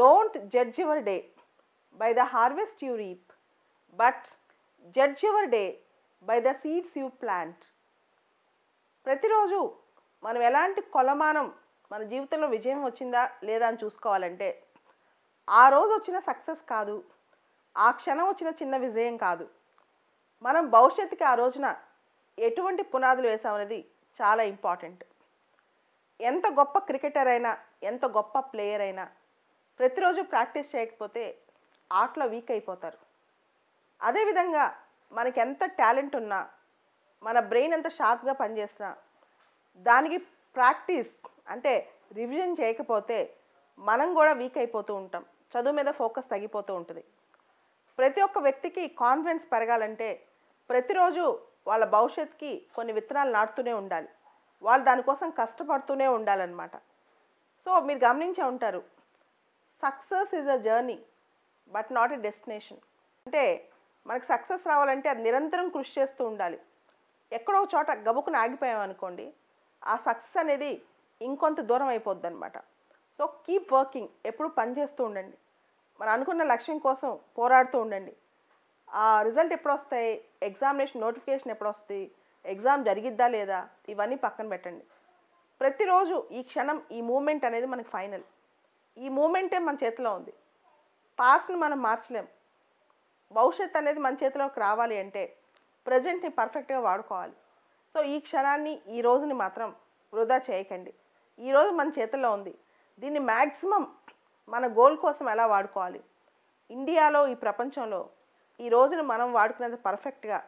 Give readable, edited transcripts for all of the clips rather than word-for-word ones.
Don't judge your day by the harvest you reap, but judge your day by the seeds you plant. ప్రతిరోజు మనం ఎలాంటి కొలమానం మన జీవితంలో విజయం వచ్చిందా లేదా అని చూసుకోవాలంటే ఆ రోజు వచ్చిన సక్సెస్ కాదు, ఆ క్షణం వచ్చిన చిన్న విజయం కాదు, మనం భవిష్యత్తుకి ఆ రోజున ఎటువంటి పునాదులు వేసామనేది చాలా ఇంపార్టెంట్. ఎంత గొప్ప క్రికెటర్ అయినా, ఎంత గొప్ప ప్లేయర్ అయినా ప్రతిరోజు ప్రాక్టీస్ చేయకపోతే ఆటలో వీక్ అయిపోతారు. అదేవిధంగా మనకి ఎంత టాలెంట్ ఉన్నా, మన బ్రెయిన్ ఎంత షార్ప్గా పనిచేసినా దానికి ప్రాక్టీస్ అంటే రివిజన్ చేయకపోతే మనం కూడా వీక్ అయిపోతూ ఉంటాం, చదువు మీద ఫోకస్ తగ్గిపోతూ ఉంటుంది. ప్రతి ఒక్క వ్యక్తికి కాన్ఫిడెన్స్ పెరగాలంటే ప్రతిరోజు వాళ్ళ భవిష్యత్తుకి కొన్ని విత్తనాలు నాటుతూనే ఉండాలి, వాళ్ళు దానికోసం కష్టపడుతూనే ఉండాలన్నమాట. సో మీరు గమనించే ఉంటారు, success is a journey but not a destination. అంటే మనకు సక్సెస్ రావాలంటే అది నిరంతరం కృషి చేస్తూ ఉండాలి. ఎక్కడో చోట గబుకుని ఆగిపోయామనుకోండి, ఆ సక్సెస్ అనేది ఇంకొంత దూరం అయిపోద్ది అనమాట. సో కీప్ వర్కింగ్, ఎప్పుడు పని చేస్తూ ఉండండి, మనం అనుకున్న లక్ష్యం కోసం పోరాడుతూ ఉండండి. ఆ రిజల్ట్ ఎప్పుడు వస్తాయి, ఎగ్జామినేషన్ నోటిఫికేషన్ ఎప్పుడు వస్తుంది, ఎగ్జామ్ జరిగిద్దా లేదా, ఇవన్నీ పక్కన పెట్టండి. ప్రతిరోజు ఈ క్షణం, ఈ మూమెంట్ అనేది మనకి ఫైనల్. ఈ మూమెంటే మన చేతిలో ఉంది. పాస్ట్ని మనం మార్చలేం. భవిష్యత్తు అనేది మన చేతిలోకి రావాలి అంటే ప్రజెంట్ని పర్ఫెక్ట్గా వాడుకోవాలి. సో ఈ క్షణాన్ని, ఈ రోజుని మాత్రం వృధా చేయకండి. ఈరోజు మన చేతిలో ఉంది, దీన్ని మ్యాక్సిమం మన గోల్ కోసం ఎలా వాడుకోవాలి. ఇండియాలో, ఈ ప్రపంచంలో ఈ రోజును మనం వాడుకునేది పర్ఫెక్ట్గా,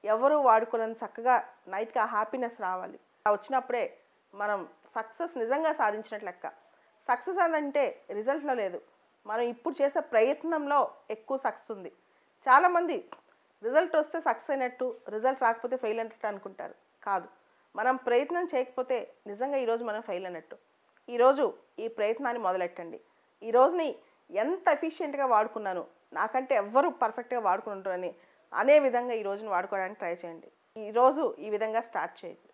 ఎవరు వాడుకునేది చక్కగా నైట్గా హ్యాపీనెస్ రావాలి. వచ్చినప్పుడే మనం సక్సెస్ నిజంగా సాధించినట్లు లెక్క. సక్సెస్ అంటే రిజల్ట్లో లేదు, మనం ఇప్పుడు చేసే ప్రయత్నంలో ఎక్కువ సక్సెస్ ఉంది. చాలామంది రిజల్ట్ వస్తే సక్సెస్ అయినట్టు, రిజల్ట్ రాకపోతే ఫెయిల్ అయినట్టు అనుకుంటారు. కాదు, మనం ప్రయత్నం చేయకపోతే నిజంగా ఈరోజు మనం ఫెయిల్ అయినట్టు. ఈరోజు ఈ ప్రయత్నాన్ని మొదలెట్టండి. ఈ రోజుని ఎంత ఎఫిషియెంట్గా వాడుకున్నాను, నాకంటే ఎవ్వరు పర్ఫెక్ట్గా వాడుకుంటారని అనే విధంగా ఈ రోజుని వాడుకోవడానికి ట్రై చేయండి. ఈరోజు ఈ విధంగా స్టార్ట్ చేయండి.